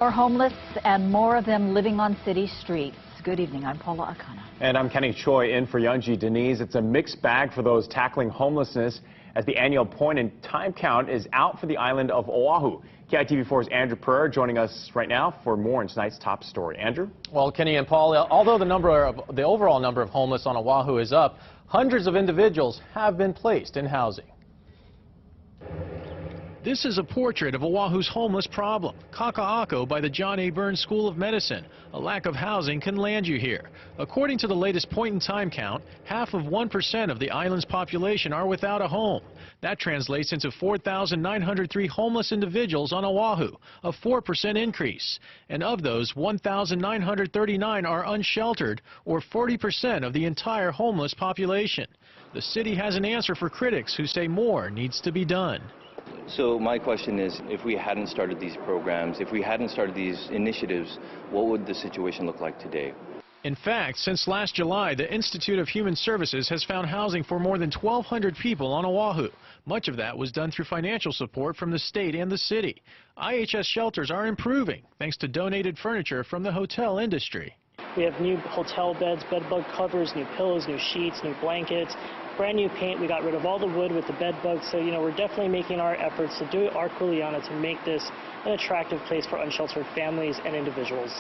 More homeless and more of them living on city streets. Good evening, I'm Paula Akana. And I'm Kenny Choi in for Youngji Denise. It's a mixed bag for those tackling homelessness as the annual point in time count is out for the island of Oahu. KITV4's Andrew Pereira joining us right now for more in tonight's top story. Andrew? Well, Kenny and Paul, although the overall number of homeless on Oahu is up, hundreds of individuals have been placed in housing. This is a portrait of Oahu's homeless problem. Kaka'ako by the John A. Burns School of Medicine. A lack of housing can land you here. According to the latest point-in-time count, half of 1% of the island's population are without a home. That translates into 4,903 homeless individuals on Oahu, a 4% increase. And of those, 1,939 are unsheltered, or 40% of the entire homeless population. The city has an answer for critics who say more needs to be done. So my question is, if we hadn't started these programs, if we hadn't started these initiatives, what would the situation look like today? In fact, since last July, the Institute of Human Services has found housing for more than 1,200 people on Oahu. Much of that was done through financial support from the state and the city. IHS shelters are improving thanks to donated furniture from the hotel industry. We have new hotel beds, bed bug covers, new pillows, new sheets, new blankets, brand new paint. We got rid of all the wood with the bed bugs. So, we're definitely making our efforts to do our kuleana to make this an attractive place for unsheltered families and individuals.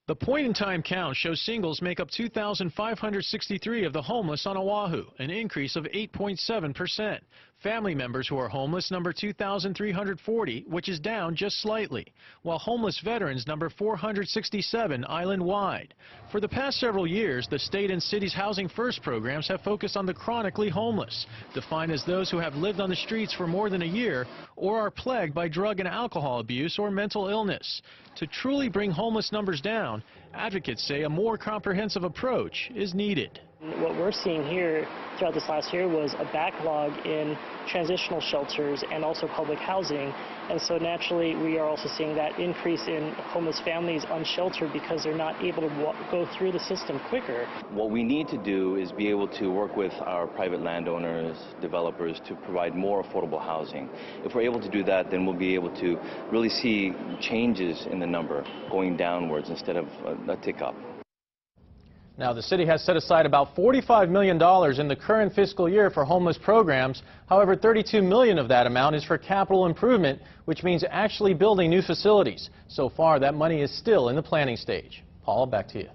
The point-in-time count shows singles make up 2,563 of the homeless on Oahu, an increase of 8.7%. Family members who are homeless number 2,340, which is down just slightly, while homeless veterans number 467 island-wide. For the past several years, the state and city's Housing First programs have focused on the chronically homeless, defined as those who have lived on the streets for more than a year or are plagued by drug and alcohol abuse or mental illness. To truly bring homeless numbers down, advocates say a more comprehensive approach is needed. What we're seeing here throughout this last year was a backlog in transitional shelters and also public housing. And so naturally, we are also seeing that increase in homeless families unsheltered because they're not able to go through the system quicker. What we need to do is be able to work with our private landowners, developers, to provide more affordable housing. If we're able to do that, then we'll be able to really see changes in the number going downwards instead of a tick up. Now, the city has set aside about $45 million in the current fiscal year for homeless programs. However, $32 million of that amount is for capital improvement, which means actually building new facilities. So far, that money is still in the planning stage. Paula, back to you.